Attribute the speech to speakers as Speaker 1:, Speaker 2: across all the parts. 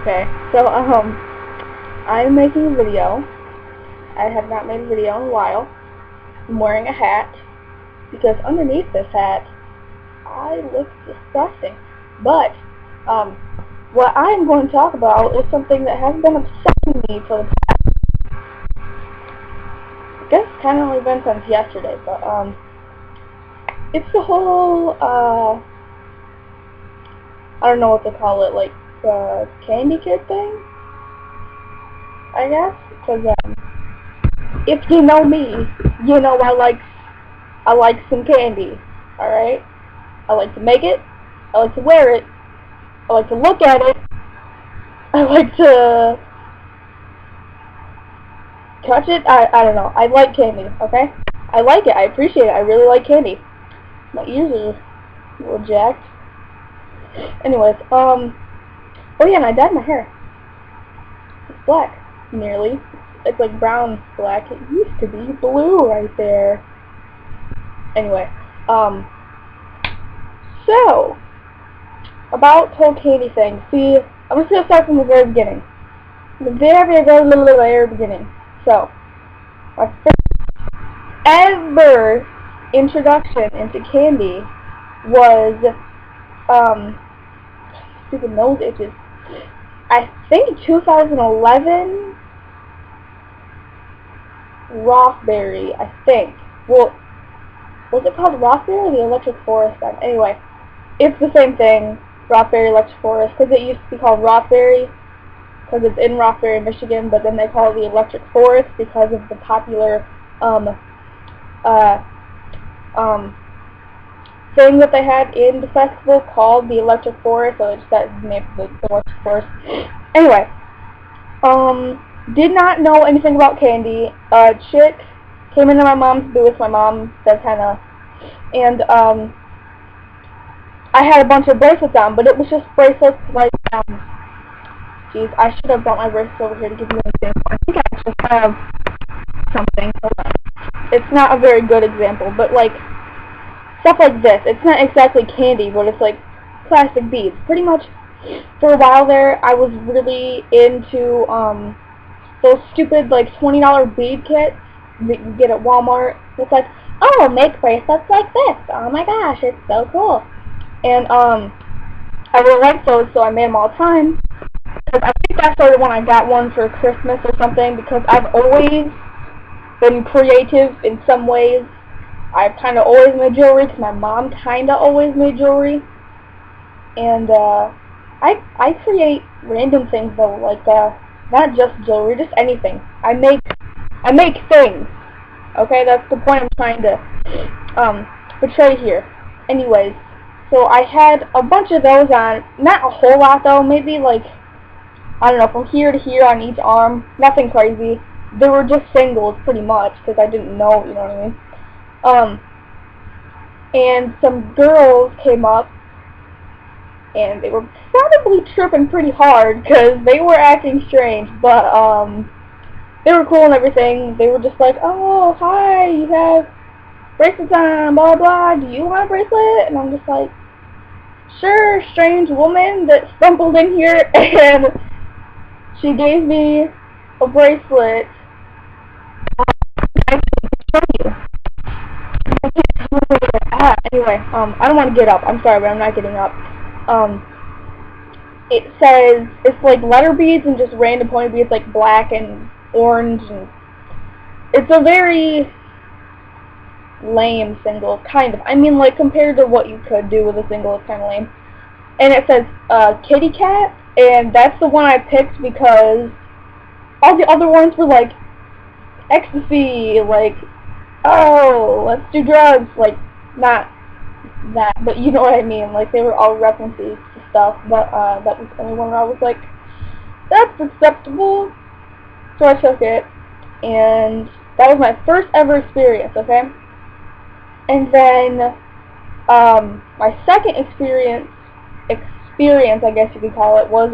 Speaker 1: Okay, so, I'm making a video. I have not made a video in a while. I'm wearing a hat, because underneath this hat, I look disgusting. But, what I'm going to talk about is something that has been upsetting me for the past, I guess it's kind of only been since yesterday, but, it's the whole, I don't know what to call it, like, the Kandi kid thing, I guess, because, if you know me, you know I like some candy, alright? I like to make it, I like to wear it, I like to look at it, I like to touch it, I don't know, I like candy, okay? I like it, I appreciate it, I really like candy. My ears are a little jacked. Anyways, oh yeah, and I dyed my hair. It's black, nearly. It's like brown black. It used to be blue right there. Anyway, so, about the whole candy thing. See, I'm just gonna start from the very beginning. The very beginning. So, my first ever introduction into candy was, stupid nose itches. I think 2011 Rockberry, I think. Well, was it called Rockberry or the Electric Forest then? Anyway, it's the same thing, Rockberry, Electric Forest, because it used to be called Rockberry, because it's in Rockberry, Michigan, but then they call it the Electric Forest because of the popular, thing that they had in the festival called the Electric Forest, so it's that name, the Electric Forest. Anyway, did not know anything about candy. A chick came into my mom's booth. My mom does henna, and I had a bunch of bracelets on, but it was just bracelets like geez, I should have brought my bracelets over here to give you an example. I think I actually have something. It's not a very good example, but like stuff like this. It's not exactly candy, but it's like plastic beads. Pretty much, for a while there, I was really into those stupid like $20 bead kits that you get at Walmart. It's like, oh, make bracelets like this. Oh my gosh, it's so cool. And I really liked those, so I made them all the time. Because I think that started when I got one for Christmas or something. Because I've always been creative in some ways. I've kind of always made jewelry, because my mom kind of always made jewelry. And, I create random things, though, like, not just jewelry, just anything. I make things. Okay, that's the point I'm trying to, portray here. Anyways, so I had a bunch of those on, not a whole lot, though, maybe, like, I don't know, from here to here on each arm, nothing crazy. They were just singles, pretty much, because I didn't know, you know what I mean? And some girls came up, and they were probably tripping pretty hard, because they were acting strange, but, they were cool and everything. They were just like, oh, hi, you have bracelets on, blah, blah, do you want a bracelet? And I'm just like, sure, strange woman that stumbled in here, and she gave me a bracelet. I can show you. Anyway, I don't want to get up. I'm sorry, but I'm not getting up. It says, it's like letter beads and just random pointed beads, like black and orange, and it's a very lame single, kind of. I mean, like, compared to what you could do with a single, it's kind of lame. And it says, kitty cat, and that's the one I picked because all the other ones were like, ecstasy, like, oh, let's do drugs, like, not that, but you know what I mean, like, they were all references to stuff, but, that was the only one where I was like, that's acceptable, so I took it, and that was my first ever experience, okay, and then, my second experience, I guess you could call it, was,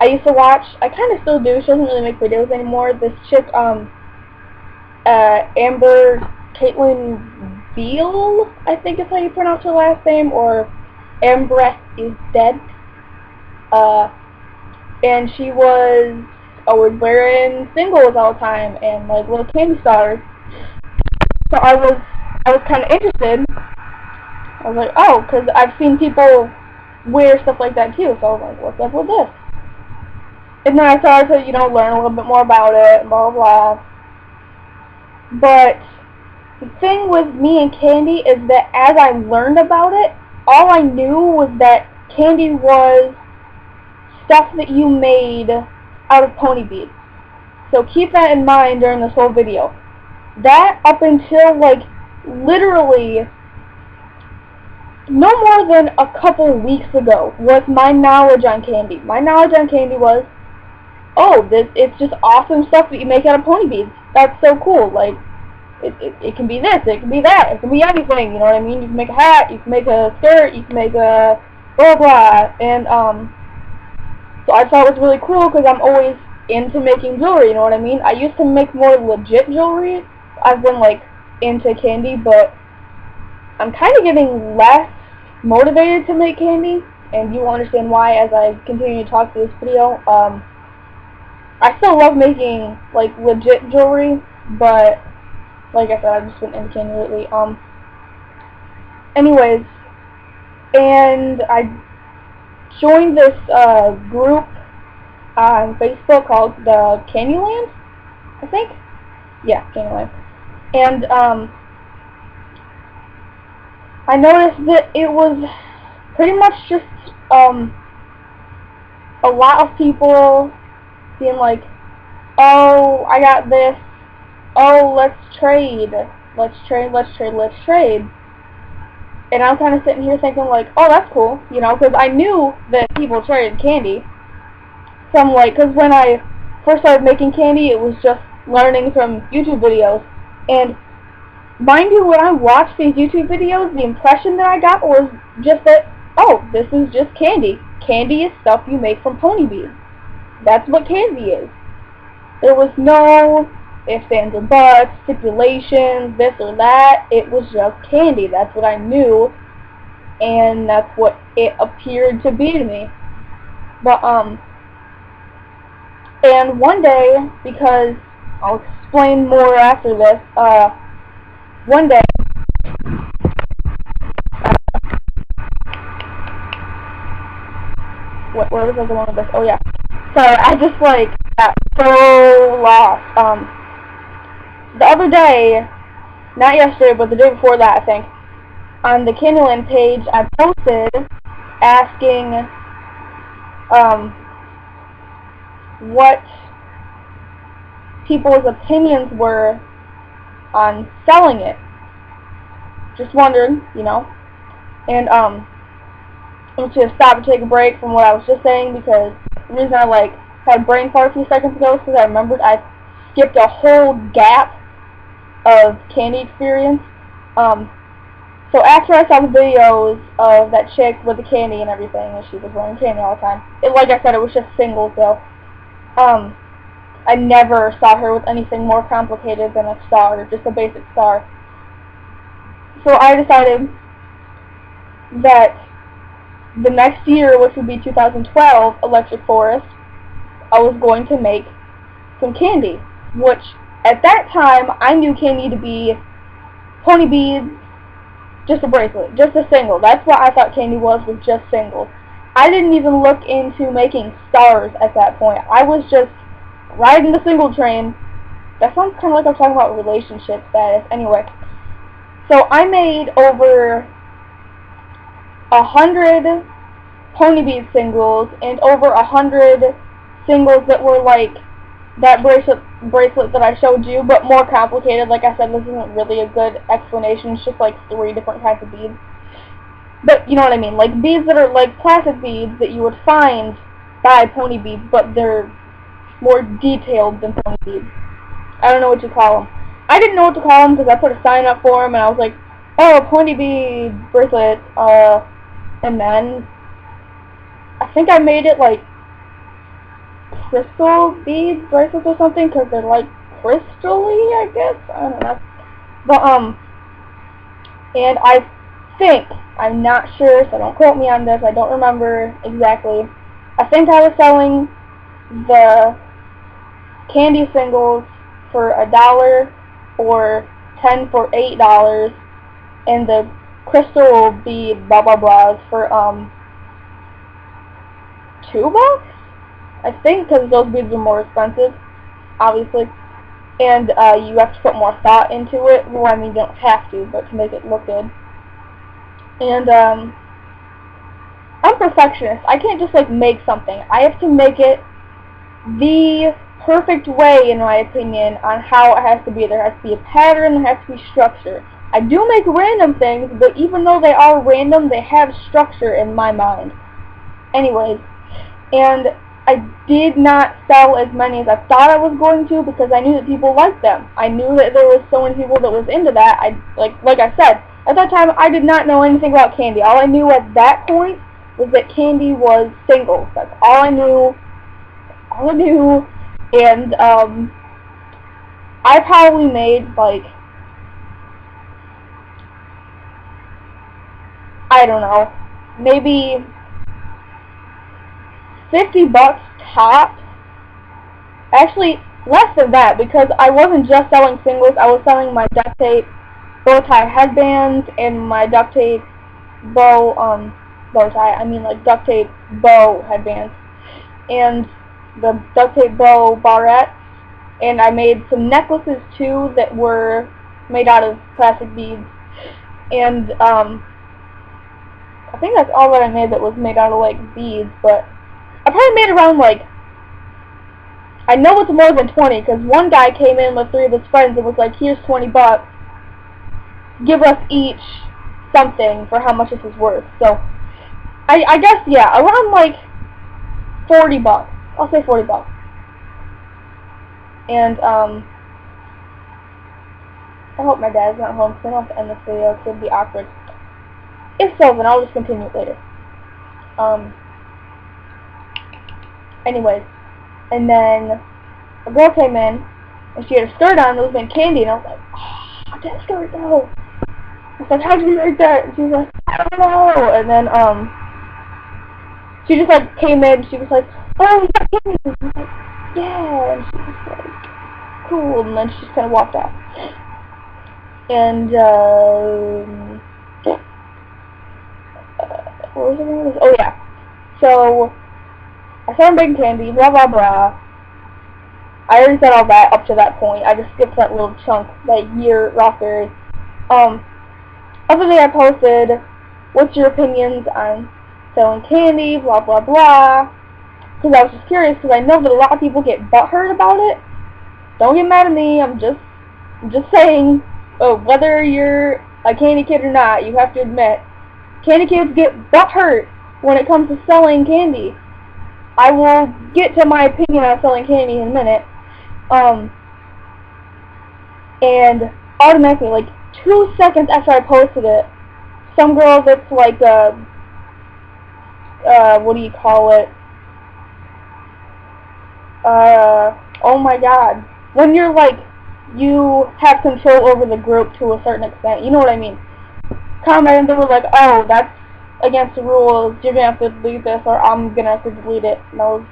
Speaker 1: I used to watch, I kind of still do, she doesn't really make videos anymore, this chick, Amber Caitlin Beal, I think is how you pronounce her last name, or Amber is Dead. and she was always wearing singles all the time and like little candy stars. So I was kind of interested. I was like, oh, because I've seen people wear stuff like that too. So I was like, what's up with this? And then I started to, learn a little bit more about it, and blah, blah, blah. But the thing with me and candy is that as I learned about it, all I knew was that candy was stuff that you made out of pony beads. So keep that in mind during this whole video. That up until, like, literally no more than a couple weeks ago was my knowledge on candy. My knowledge on candy was, oh, it's just awesome stuff that you make out of pony beads. That's so cool. Like, it can be this, it can be that, it can be anything, you know what I mean? You can make a hat, you can make a skirt, you can make a blah, blah, and, so I thought it was really cool because I'm always into making jewelry, you know what I mean? I used to make more legit jewelry. I've been, like, into candy, but I'm kind of getting less motivated to make candy, and you will understand why as I continue to talk through this video. I still love making, like, legit jewelry, but like I said, I've just been into candy lately. Anyways, and I joined this group on Facebook called the Candyland, I think. Yeah, Candyland. And I noticed that it was pretty much just a lot of people being like, oh, I got this. Oh, let's trade. Let's trade, let's trade, let's trade. And I'm kind of sitting here thinking like, oh, that's cool, because I knew that people traded candy. So I'm like, because when I first started making candy, it was just learning from YouTube videos. And mind you, when I watched these YouTube videos, the impression that I got was just that, oh, this is just candy. Candy is stuff you make from pony beads. That's what candy is. There was no ifs, ands, or buts, stipulations, this or that. It was just candy. That's what I knew, and that's what it appeared to be to me. But, and one day, because I'll explain more after this, one day, where was I going with this? Oh, yeah. Sorry, I just, like, got so lost. The other day, not yesterday, but the day before that, I think, on the Candyland page, I posted asking, what people's opinions were on selling it. Just wondered, and, I'm going to stop and take a break from what I was just saying, because the reason I, like, had a brain fart a few seconds ago is because I remembered I skipped a whole gap of candy experience. So after I saw the videos of that chick with the candy and everything, and she was wearing candy all the time, like I said, it was just singles though. I never saw her with anything more complicated than a star, just a basic star. So I decided that the next year, which would be 2012, Electric Forest, I was going to make some candy, which at that time I knew candy to be pony beads, just a bracelet, just a single. That's what I thought candy was just singles. I didn't even look into making stars at that point. I was just riding the single train. That sounds kind of like I'm talking about relationship status. Anyway, so I made over 100 pony bead singles and over 100 singles that were like that bracelet that I showed you, but more complicated. Like I said, this isn't really a good explanation. It's just like 3 different types of beads. But you know what I mean, like beads that are like plastic beads that you would find by pony beads, but they're more detailed than pony beads. I don't know what you call them. I didn't know what to call them because I put a sign up for them and I was like, oh, pony bead bracelet, and then I think I made it like crystal bead bracelets or something because they're like crystally, I guess. I don't know. But and I think, I'm not sure, so don't quote me on this, I don't remember exactly. I think I was selling the candy singles for $1 or 10 for $8, and the crystal bead blah blah blahs for $2, I think, because those beads are more expensive, obviously, and you have to put more thought into it. Well, I mean, you don't have to, but to make it look good. And I'm a perfectionist. I can't just like make something. I have to make it the perfect way, in my opinion, on how it has to be. There has to be a pattern, there has to be structure. I do make random things, but even though they are random, they have structure in my mind. Anyways, and I did not sell as many as I thought I was going to, because I knew that people liked them. I knew that there was so many people that was into that. Like I said, at that time I did not know anything about Kandi. All I knew at that point was that Kandi was singles. That's all I knew. And I probably made like, I don't know, maybe $50 tops. Actually, less than that, because I wasn't just selling singles. I was selling my duct tape bow tie headbands and my duct tape bow tie. I mean like duct tape bow headbands and the duct tape bow barrettes. And I made some necklaces too that were made out of plastic beads. And I think that's all that I made that was made out of like beads, but I probably made around like, I know it's more than 20, because one guy came in with 3 of his friends and was like, here's $20, give us each something for how much this is worth. So I guess, yeah, around like $40. I'll say $40. And I hope my dad's not home, because I don't have to end this video, because it'd be awkward. If so, then I'll just continue it later. Anyways, and then a girl came in, and she had a skirt on that was named Kandi, and I was like, oh, how'd that skirt go? I was like, how'd you make that? And she was like, I don't know. And then, she just like came in, she was like, oh, you got Kandi. And I was like, yeah. And she was like, cool. And then she just kind of walked off. And, what was it going to? Oh, yeah. So, I started making candy, blah, blah, blah. I already said all that up to that point. I just skipped that little chunk, that year, raspberry. Other day I posted, what's your opinions on selling candy, blah, blah, blah. Because I was just curious, because I know that a lot of people get butthurt about it. Don't get mad at me, I'm just saying, whether you're a candy kid or not, you have to admit, candy kids get butthurt when it comes to selling candy. I will get to my opinion on selling candy in a minute. And automatically, like 2 seconds after I posted it, some girl that's like what do you call it? Oh my god. When you're like, you have control over the group to a certain extent, you know what I mean? Commented, they were like, oh, that's against the rules, you're gonna have to delete this, or I'm gonna have to delete it. And I was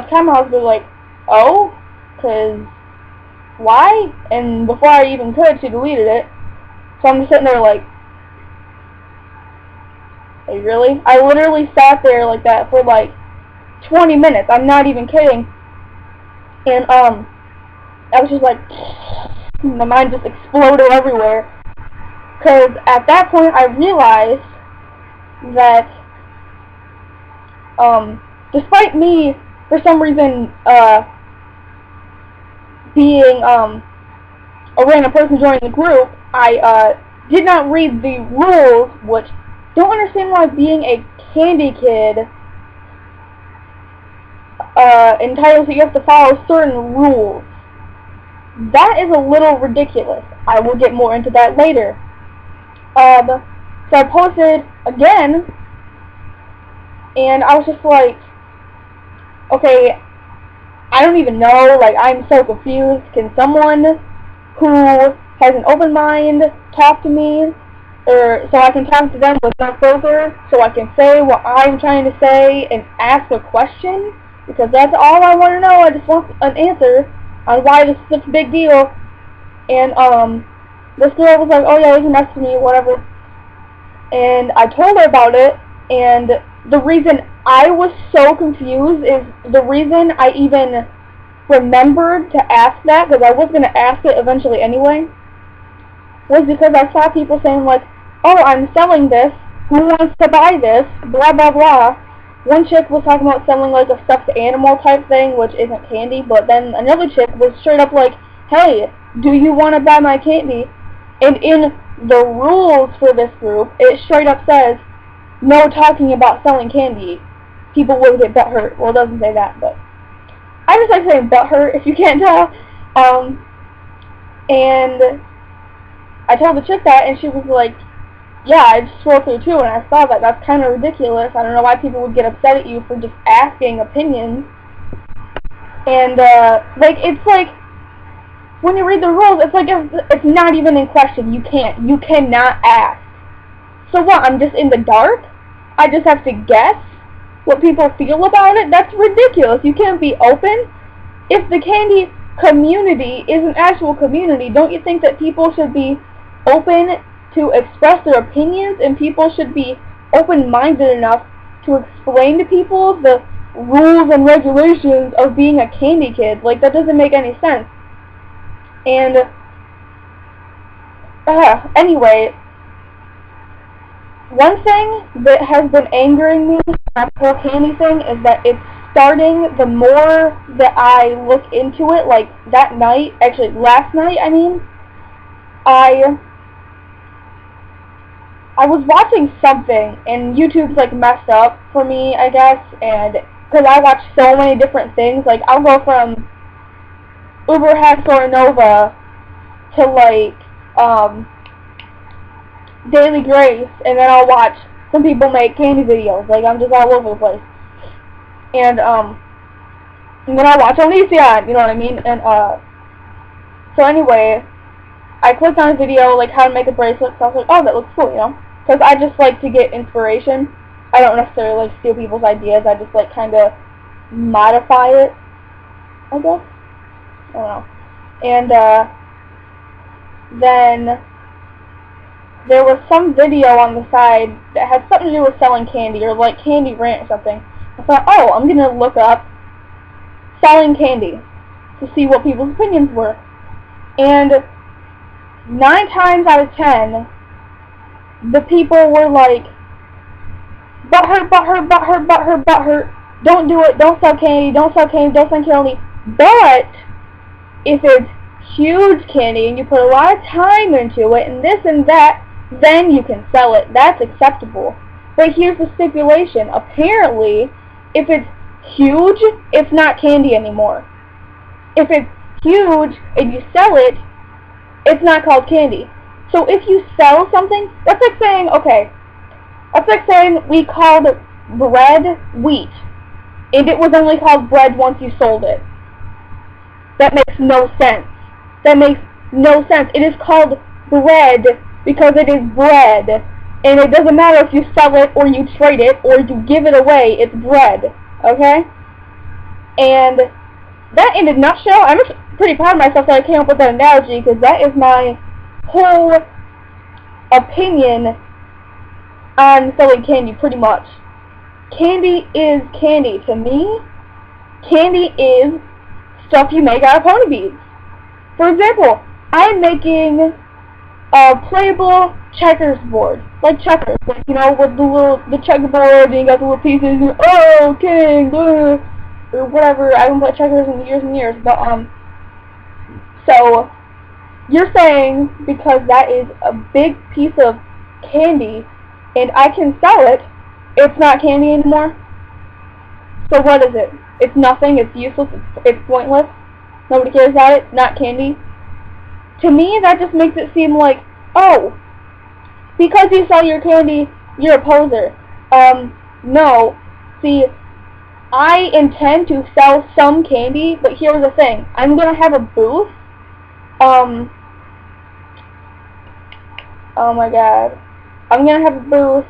Speaker 1: comment, I was like, oh, cause why? And before I even could, she deleted it. So I'm just sitting there like, hey, really? I literally sat there like that for like 20 minutes. I'm not even kidding. And I was just like, my mind just exploded everywhere. Cause at that point I realized that despite me for some reason being a random person joining the group, I did not read the rules, which don't understand why being a candy kid entitles you have to follow certain rules. That is a little ridiculous. I will get more into that later. So I posted again, and I was just like, okay, I don't even know, like, I'm so confused. Can someone who has an open mind talk to me, or so I can talk to them with no filter, so I can say what I'm trying to say and ask a question? because that's all I want to know. I just want an answer on why this is such a big deal. And this girl was like, oh yeah, you can message me, whatever. And I told her about it, and the reason I was so confused is the reason I even remembered to ask that, because I was going to ask it eventually anyway, was because I saw people saying like, oh, I'm selling this, who wants to buy this, blah blah blah. One chick was talking about selling like a stuffed animal type thing, which isn't candy, but then another chick was straight up like, hey, do you want to buy my candy? And in the rules for this group, it straight up says, no talking about selling candy. People will get butthurt. Well, it doesn't say that, but I just like saying butthurt, if you can't tell. And I told the chick that, and she was like, yeah, I just scrolled through too, and I saw that. That's kind of ridiculous. I don't know why people would get upset at you for just asking opinions. And, like, it's like, when you read the rules, it's like, it's not even in question. You cannot ask. So what, I'm just in the dark? I just have to guess what people feel about it? That's ridiculous. You can't be open. If the candy community is an actual community, don't you think that people should be open to express their opinions, and people should be open-minded enough to explain to people the rules and regulations of being a candy kid? Like, that doesn't make any sense. And, anyway, one thing that has been angering me about that whole candy thing is that it's starting, the more that I look into it, like, that night, actually, last night, I mean, I was watching something, and YouTube's, like, messed up for me, I guess, and, because I watch so many different things, like, I'll go from Uber Hacks or Nova to, like, Daily Grace, and then I'll watch some people make candy videos, like, I'm just all over the place, and then I'll watch Onision, you know what I mean, and, so anyway, I clicked on a video, like, how to make a bracelet, so I was like, oh, that looks cool, you know? Because I just like to get inspiration. I don't necessarily, like, steal people's ideas. I just, like, kind of modify it, I guess? I don't know. And, then there was some video on the side that had something to do with selling candy, or, like, Candy Rant or something. I thought, oh, I'm going to look up selling candy to see what people's opinions were. And 9 times out of 10, the people were like, butthurt, butthurt, butthurt, butthurt, butthurt, don't do it, don't sell candy, don't sell candy, don't sell candy. But if it's huge candy and you put a lot of time into it and this and that, then you can sell it. That's acceptable. But here's the stipulation. Apparently, if it's huge, it's not candy anymore. If it's huge and you sell it, it's not called candy. So if you sell something, that's like saying, okay, that's like saying we called bread wheat, and it was only called bread once you sold it. That makes no sense. That makes no sense. It is called bread because it is bread, and it doesn't matter if you sell it or you trade it or you give it away, it's bread, okay? And that in a nutshell, I'm just pretty proud of myself that I came up with that analogy, because that is my whole opinion on selling candy, pretty much. Candy is candy. To me, candy is stuff you make out of pony beads. For example, I'm making a playable checkers board, like checkers, like, you know, with the checkerboard, and you got the little pieces, and, oh, king, blah, or whatever. I haven't played checkers in years and years, but, so, you're saying, because that is a big piece of candy, and I can sell it, it's not candy anymore? So what is it? It's nothing, it's useless, it's pointless, nobody cares about it, not candy? To me, that just makes it seem like, oh, because you sell your candy, you're a poser. No. See, I intend to sell some candy, but here's the thing. I'm going to have a booth. Oh my god. I'm going to have a booth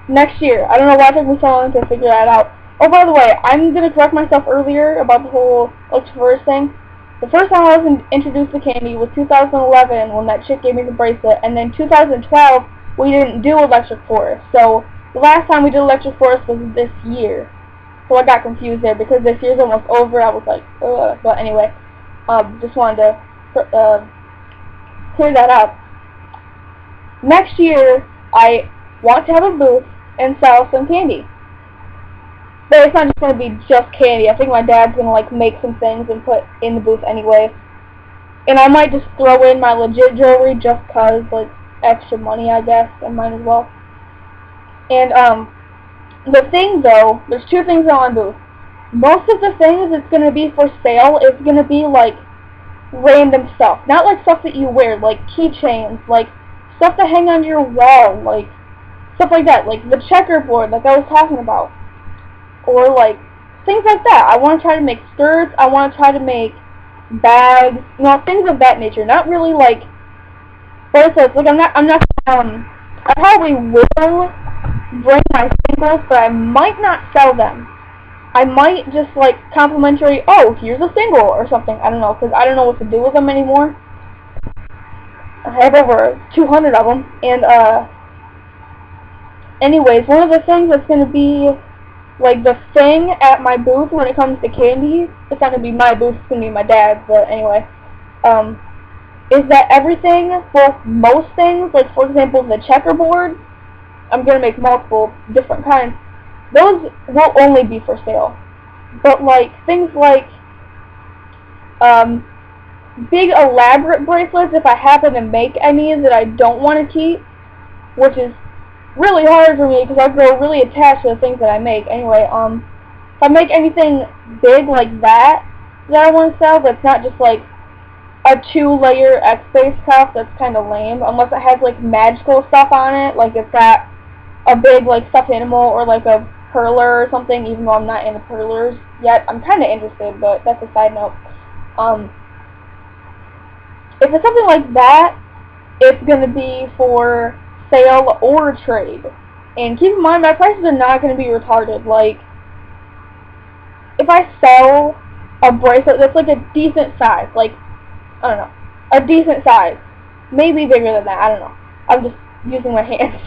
Speaker 1: next year. I don't know why it took me so long to figure that out. Oh, by the way, I'm going to correct myself earlier about the whole electric forest thing. The first time I was introduced to Kandi was 2011 when that chick gave me the bracelet, and then 2012 we didn't do electric forest. So the last time we did electric forest was this year. So I got confused there because this year's almost over. I was like, ugh. But anyway, just wanted to clear that up. Next year, I want to have a booth and sell some candy. But it's not just going to be just candy. I think my dad's going to like make some things and put in the booth anyway. And I might just throw in my legit jewelry just cause, like, extra money, I guess. I might as well. And, the thing though, there's two things on my booth. Most of the things that's going to be for sale is going to be like random stuff. Not like stuff that you wear, like keychains, like stuff to hang on your wall, like stuff like that, like the checkerboard like I was talking about. Or like things like that. I want to try to make skirts, I want to try to make bags, you know, things of that nature. Not really like bracelets. Like I probably will bring my singles, but I might not sell them. I might just like complimentary, oh, here's a single or something. I don't know, because I don't know what to do with them anymore. I have over 200 of them. And anyways, one of the things that's going to be like the thing at my booth when it comes to candy, it's not going to be my booth, it's going to be my dad's, but anyway, is that everything, well, most things, like for example the checkerboard, I'm going to make multiple different kinds. Those will only be for sale. But like things like big elaborate bracelets, if I happen to make any that I don't want to keep, which is really hard for me because I grow really attached to the things that I make. Anyway, if I make anything big like that I want to sell, that's not just like a 2-layer X-Base cuff, that's kind of lame, unless it has like magical stuff on it, like it's got a big like stuffed animal or like a perler or something, even though I'm not into perlers yet. I'm kind of interested, but that's a side note. If it's something like that, it's going to be for sale or trade. And keep in mind, my prices are not going to be retarded. Like, if I sell a bracelet that's like a decent size, like, I don't know, a decent size, maybe bigger than that, I don't know. I'm just using my hands.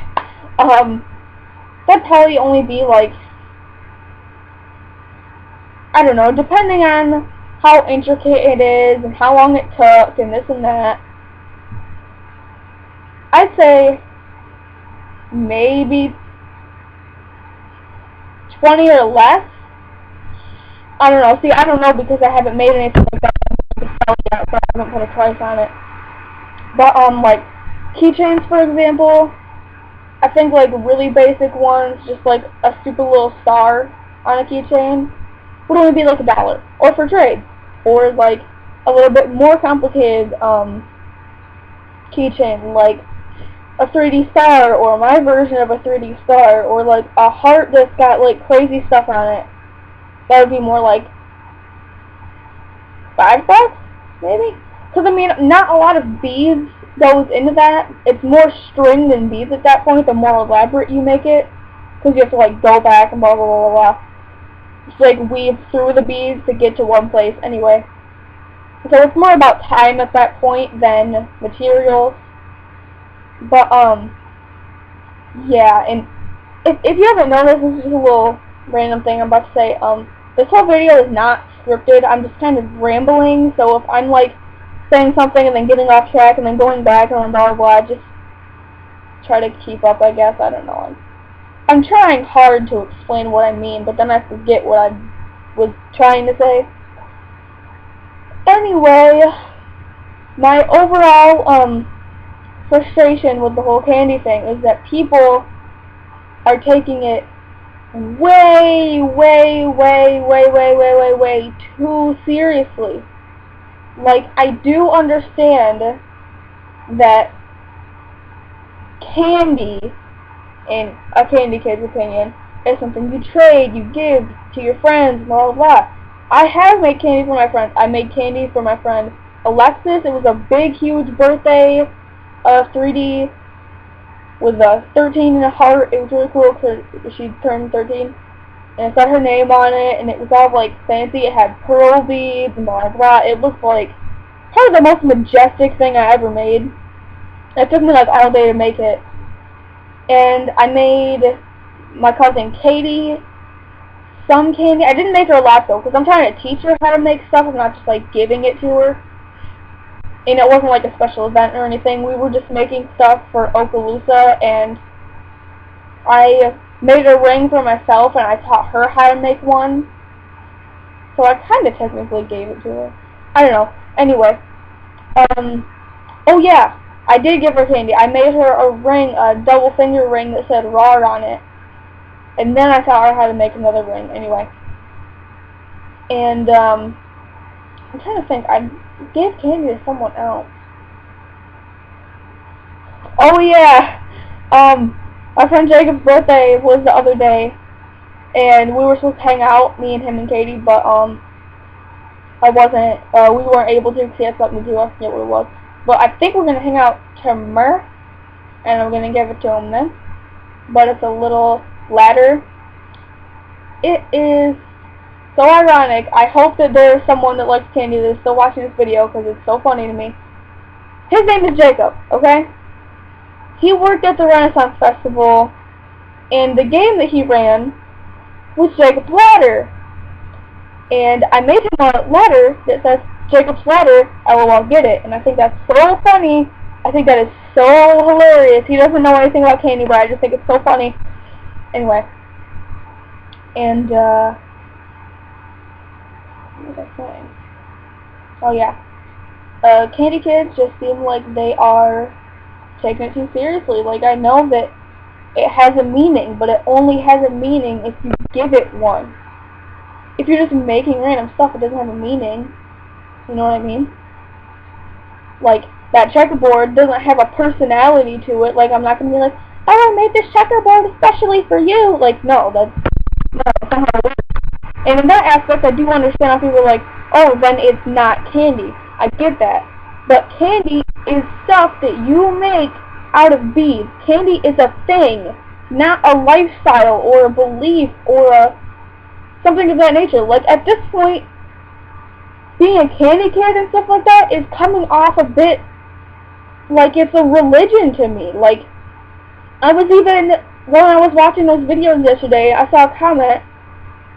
Speaker 1: That'd probably only be like, I don't know, depending on how intricate it is and how long it took and this and that, I'd say maybe 20 or less. I don't know. See, I don't know because I haven't made anything like that to sell yet, so I haven't put a price on it. But, like, keychains, for example, I think, like, really basic ones, just, like, a stupid little star on a keychain, would only be, like, $1. Or for trade. Or, like, a little bit more complicated, keychain, like a 3D star, or my version of a 3D star, or, like, a heart that's got, like, crazy stuff on it. That would be more like $5, maybe? Because, I mean, not a lot of beads goes into that. It's more string than beads at that point, the more elaborate you make it. Because you have to, like, go back and blah, blah, blah, blah. Just, like, weave through the beads to get to one place. Anyway. So it's more about time at that point than materials. But, yeah, and if you haven't noticed, this is just a little random thing I'm about to say. This whole video is not scripted. I'm just kind of rambling, so if I'm, like, saying something and then getting off track and then going back and blah, blah, blah, just try to keep up, I guess. I don't know. I'm trying hard to explain what I mean, but then I forget what I was trying to say. Anyway, my overall, frustration with the whole candy thing is that people are taking it way too seriously. Like, I do understand that candy, in a candy kid's opinion, is something you trade, you give to your friends, blah, blah, blah. I have made candy for my friends. I made candy for my friend Alexis. It was a big, huge birthday 3D with a 13 and a heart. It was really cool because she turned 13. And it said her name on it, and it was all, like, fancy. It had pearl beads and blah, blah. It looked like probably the most majestic thing I ever made. It took me, like, all day to make it. And I made my cousin Katie some candy. I didn't make her a lot, though, because I'm trying to teach her how to make stuff. I'm not just, like, giving it to her. And it wasn't, like, a special event or anything. We were just making stuff for Okaloosa, and I made a ring for myself, and I taught her how to make one. So I kind of technically gave it to her. I don't know. Anyway. Oh yeah. I did give her candy. I made her a ring, a double finger ring that said RAR on it. And then I taught her how to make another ring. Anyway. And, I'm trying to think. I gave candy to someone else. Oh yeah. My friend Jacob's birthday was the other day, and we were supposed to hang out, me and him and Katie, but, we weren't able to because he had something to do. I forget what it was. But I think we're going to hang out tomorrow, and I'm going to give it to him then. But it's a little ladder. It is so ironic. I hope that there's someone that likes candy that is still watching this video, because it's so funny to me. His name is Jacob, okay? He worked at the Renaissance Festival, and the game that he ran was Jacob's Ladder. And I made him a letter that says, Jacob's Ladder, LOL, get it. And I think that's so funny. I think that is so hilarious. He doesn't know anything about candy, but I just think it's so funny. Anyway. And, what was I saying? Oh, yeah. Candy kids just seem like they are taking it too seriously. Like, I know that it has a meaning, but it only has a meaning if you give it one. If you're just making random stuff, it doesn't have a meaning. You know what I mean? Like, that checkerboard doesn't have a personality to it. Like, I'm not going to be like, oh, I made this checkerboard especially for you. Like, no, that's not how it works. And in that aspect, I do understand how people are like, oh, then it's not candy. I get that. But candy is stuff that you make out of beads. Candy is a thing, not a lifestyle or a belief or something of that nature. Like, at this point, being a candy kid and stuff like that is coming off a bit like it's a religion to me. Like, I was even, when I was watching those videos yesterday, I saw a comment.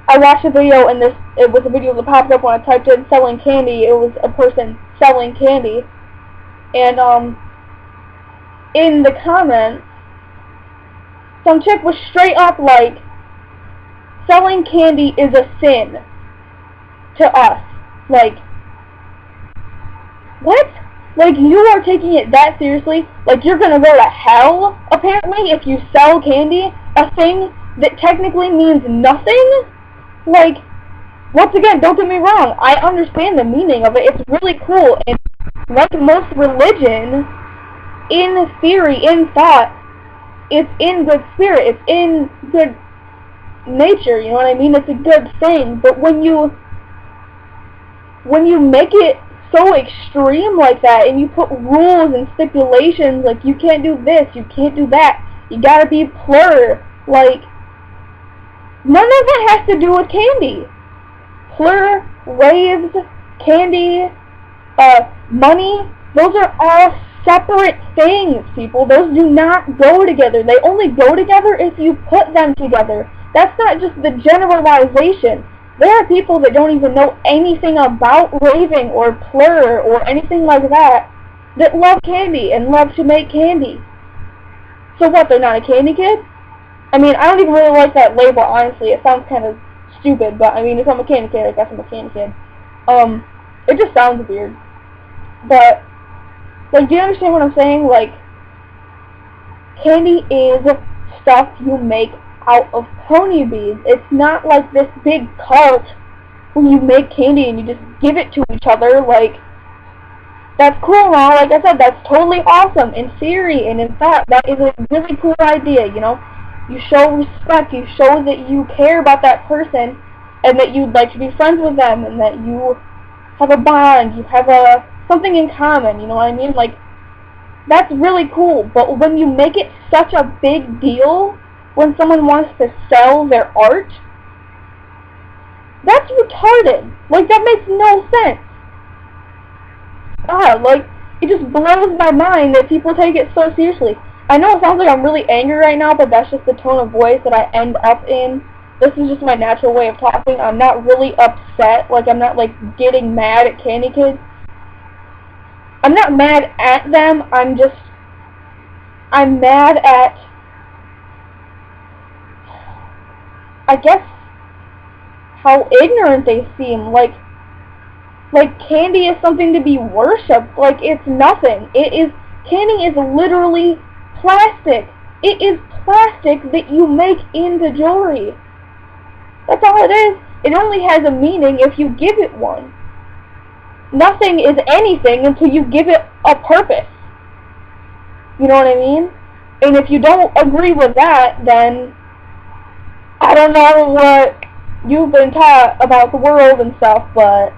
Speaker 1: I watched a video, and it was a video that popped up when I typed in selling candy. It was a person selling candy. And, in the comments, some chick was straight up like, selling candy is a sin to us. Like, what? Like, you are taking it that seriously? Like, you're gonna go to hell, apparently, if you sell candy? A thing that technically means nothing? Like, once again, don't get me wrong, I understand the meaning of it. It's really cool, and like most religion, in theory, in thought, it's in good spirit, it's in good nature, you know what I mean? It's a good thing, but when you make it so extreme like that, and you put rules and stipulations, like, you can't do this, you can't do that, you gotta be plur, like, none of it has to do with candy. Plur, raves, candy, money, those are all separate things, people. Those do not go together. They only go together if you put them together. That's not just the generalization. There are people that don't even know anything about raving or plur or anything like that love candy and love to make candy. So what, they're not a candy kid? I mean, I don't even really like that label, honestly. It sounds kind of stupid, but I mean, if I'm a candy kid, I guess I'm a candy kid. It just sounds weird. But, like, do you understand what I'm saying? Like, candy is stuff you make out of pony beads. It's not like this big cult where you make candy and you just give it to each other. Like, that's cool now. Like I said, that's totally awesome in theory, and in fact, that is a really cool idea, you know? You show respect, you show that you care about that person, and that you'd like to be friends with them, and that you have a bond, you have something in common, you know what I mean? Like, that's really cool, but when you make it such a big deal when someone wants to sell their art, that's retarded. Like, that makes no sense. Like, it just blows my mind that people take it so seriously. I know it sounds like I'm really angry right now, but that's just the tone of voice that I end up in. This is just my natural way of talking. I'm not really upset. Like, I'm not, like, getting mad at Kandi Kids. I'm not mad at them. I'm mad at, I guess, how ignorant they seem. Like candy is something to be worshipped. Like, it's nothing. Candy is literally plastic. It is plastic that you make into jewelry. That's all it is. It only has a meaning if you give it one. Nothing is anything until you give it a purpose. You know what I mean? And if you don't agree with that, then I don't know what you've been taught about the world and stuff, but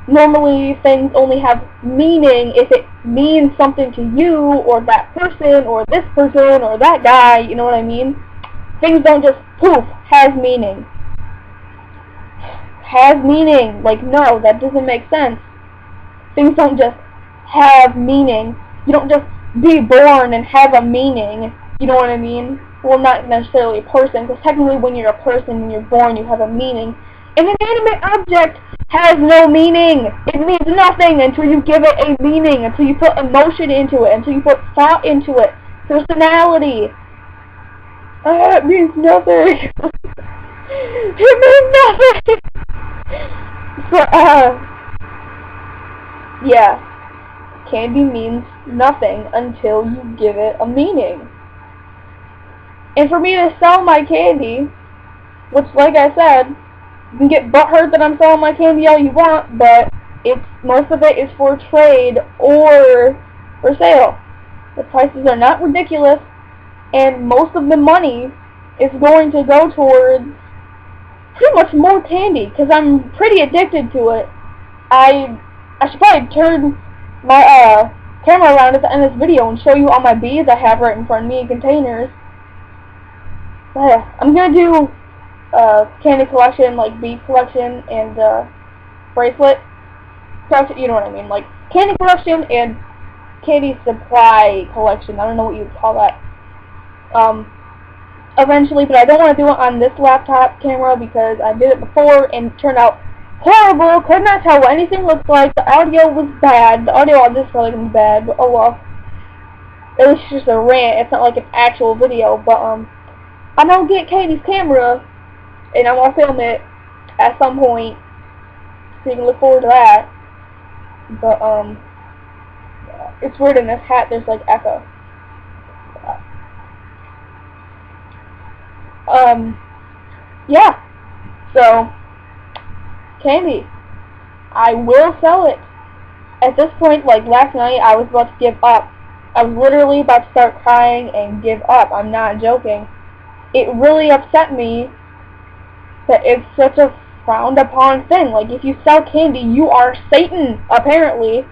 Speaker 1: normally things only have meaning if it means something to you, or that person, or this person, or that guy, you know what I mean? Things don't just, poof, has meaning. Has meaning. Like, no, that doesn't make sense. Things don't just have meaning. You don't just be born and have a meaning, you know what I mean? Well, not necessarily a person, because technically when you're a person, when you're born, you have a meaning. An inanimate object has no meaning. It means nothing until you give it a meaning, until you put emotion into it, until you put thought into it, personality. It means nothing. It means nothing. So, yeah. Candy means nothing until you give it a meaning. And for me to sell my candy, which, like I said, you can get butthurt that I'm selling my candy all you want, but most of it is for trade or for sale. The prices are not ridiculous, and most of the money is going to go towards pretty much more candy, because I'm pretty addicted to it. I should probably turn my camera around at the end of this video and show you all my beads I have right in front of me in containers. But yeah, I'm gonna do candy collection, like bead collection and bracelet collection, you know what I mean, like candy collection and candy supply collection. I don't know what you would call that. Eventually, but I don't want to do it on this laptop camera because I did it before and it turned out horrible. Could not tell what anything looked like. The audio was bad. The audio on this probably was bad, but oh well. It was just a rant. It's not like an actual video, but I'm gonna get Katie's camera and I'm gonna film it at some point, so you can look forward to that. But it's weird in this hat. There's like echo. Yeah. So, candy. I will sell it. At this point, like last night, I was about to give up. I was literally about to start crying and give up. I'm not joking. It really upset me that it's such a frowned upon thing. Like, if you sell candy, you are Satan, apparently.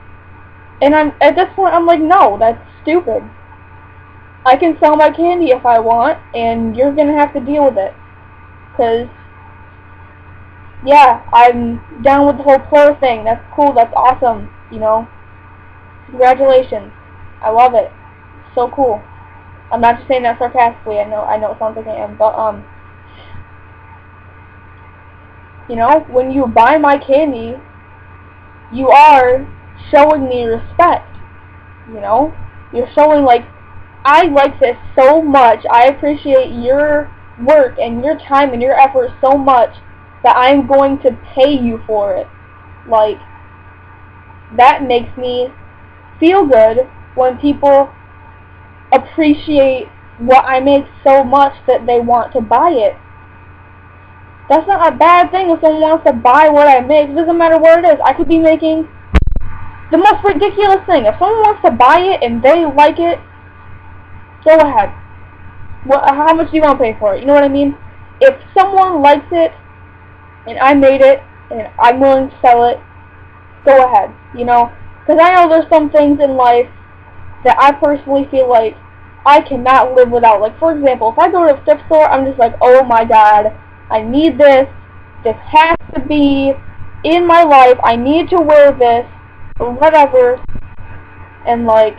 Speaker 1: And at this point, I'm like, no, that's stupid. I can sell my candy if I want, and you're gonna have to deal with it. Because, yeah, I'm down with the whole plur thing. That's cool, that's awesome, you know. Congratulations. I love it. It's so cool. I'm not just saying that sarcastically. I know it sounds like I am, but, you know, when you buy my candy, you are showing me respect, you know? You're showing, like, I like this so much. I appreciate your work and your time and your effort so much that I'm going to pay you for it. Like, that makes me feel good when people appreciate what I make so much that they want to buy it. That's not a bad thing if someone wants to buy what I make. It doesn't matter what it is. I could be making the most ridiculous thing. If someone wants to buy it and they like it, go ahead. How much do you want to pay for it? You know what I mean? If someone likes it and I made it and I'm willing to sell it, go ahead. You know? Because I know there's some things in life that I personally feel like I cannot live without. Like, for example, if I go to a thrift store, I'm just like, oh my god, I need this. This has to be in my life. I need to wear this, or whatever. And, like,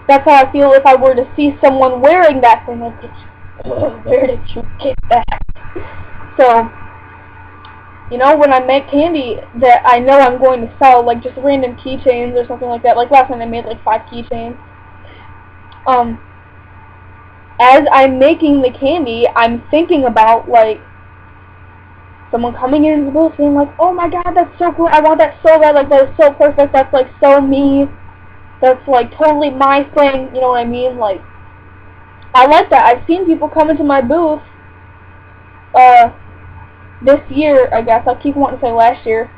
Speaker 1: that's how I feel if I were to see someone wearing that thing. Like, where did you get that? So, you know, when I make candy that I know I'm going to sell, like just random keychains or something like that. Like last time I made like 5 keychains. As I'm making the candy, I'm thinking about like someone coming into the booth being like, oh my god, that's so cool, I want that so bad, like that is so perfect, that's like so me, that's like totally my thing, you know what I mean? Like, I like that. I've seen people come into my booth, this year, I guess, I keep wanting to say last year,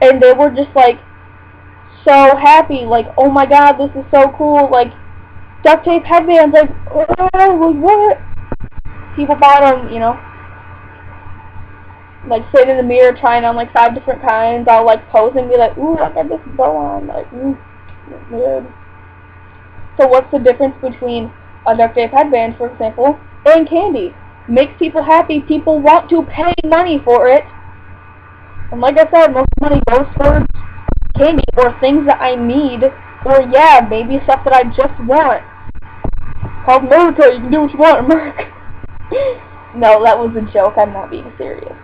Speaker 1: and they were just like, so happy, like, oh my god, this is so cool, like, duct tape headbands, like, oh, like, what? People bought them, you know, like, sit in the mirror trying on, like, 5 different kinds, I'll, like, pose and be like, ooh, I got this bow on, like, good. So what's the difference between a duct tape headband, for example, and candy? Makes people happy, people want to pay money for it, and like I said, most money goes towards candy, or things that I need, or yeah, maybe stuff that I just want. Called military, you can do what you want, America. No, that was a joke, I'm not being serious.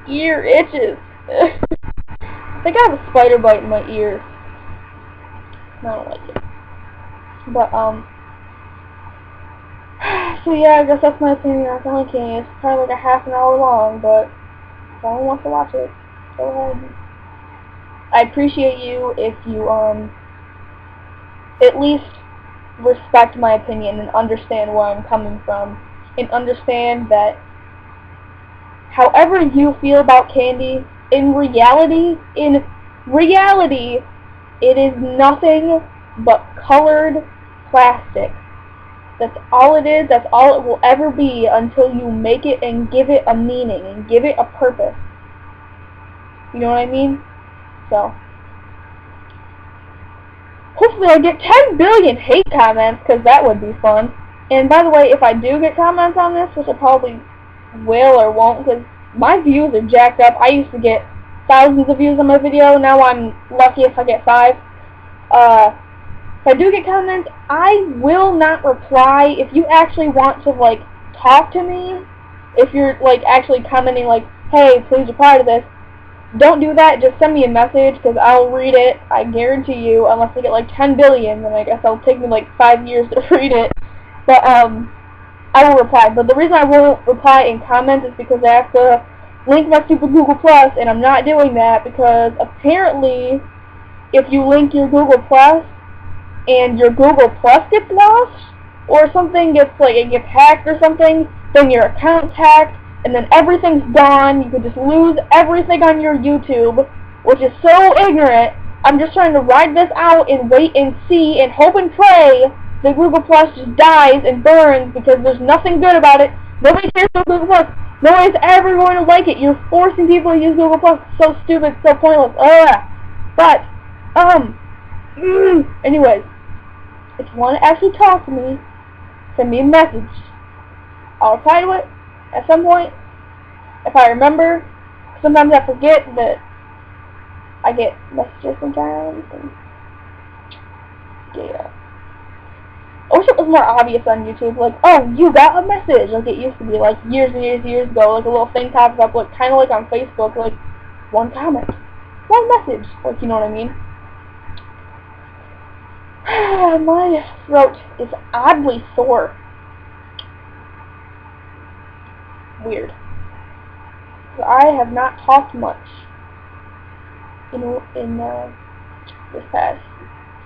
Speaker 1: Ear itches. I think I have a spider bite in my ear. I don't like it. But, so yeah, I guess that's my opinion on Kandi Candy. It's probably like a half an hour long, but if anyone wants to watch it, go ahead. I appreciate you if you, at least respect my opinion and understand where I'm coming from, and understand that however you feel about candy, in reality, it is nothing but colored plastic. That's all it is, that's all it will ever be until you make it and give it a meaning and give it a purpose. You know what I mean? So, hopefully I get 10 billion hate comments, because that would be fun. And by the way, if I do get comments on this, which I probably will or won't, because my views are jacked up. I used to get thousands of views on my video, now I'm lucky if I get 5. If I do get comments, I will not reply. If you actually want to, like, talk to me, if you're, like, actually commenting, like, hey, please reply to this, don't do that. Just send me a message, because I'll read it, I guarantee you, unless I get, like, 10 billion, then I guess it'll take me, like, 5 years to read it. But, I will reply. But the reason I won't reply in comments is because I have to link my stupid Google Plus, and I'm not doing that, because apparently, if you link your Google Plus, and your Google Plus gets lost, or something gets, like, it gets hacked or something, then your account's hacked, and then everything's gone. You could just lose everything on your YouTube, which is so ignorant. I'm just trying to ride this out and wait and see and hope and pray that Google Plus just dies and burns, because there's nothing good about it. Nobody cares about Google Plus. Nobody's ever going to like it. You're forcing people to use Google Plus. It's so stupid, so pointless. Ugh. But, anyways, if you want to actually talk to me, send me a message. I'll reply to it at some point, if I remember. Sometimes I forget that I get messages sometimes, and yeah. I wish it was more obvious on YouTube, like, oh, you got a message, like it used to be, like, years and years ago, like, a little thing pops up, like, kind of like on Facebook, like, one comment, one message, like, you know what I mean? My throat is oddly sore. Weird. So I have not talked much in this past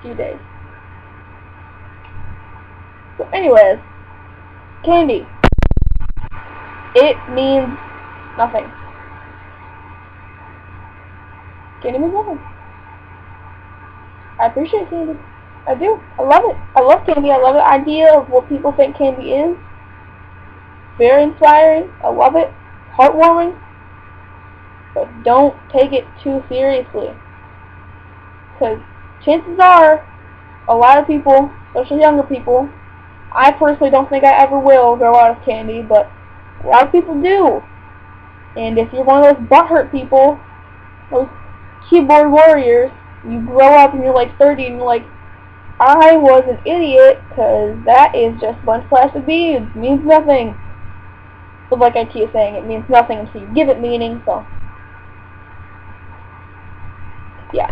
Speaker 1: few days. So anyways, candy. It means nothing. Candy means nothing. I appreciate candy. I do. I love it. I love candy. I love the idea of what people think candy is. Very inspiring. I love it. Heartwarming. But don't take it too seriously. Because chances are a lot of people, especially younger people, I personally don't think I ever will grow out of Kandi, but a lot of people do. And if you're one of those butthurt people, those keyboard warriors, you grow up and you're like 30 and you're like, I was an idiot, because that is just a bunch of plastic beads. It means nothing. But like I keep saying, it means nothing until you give it meaning, so yeah.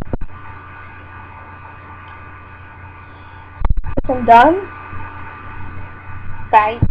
Speaker 1: I'm done. Bye.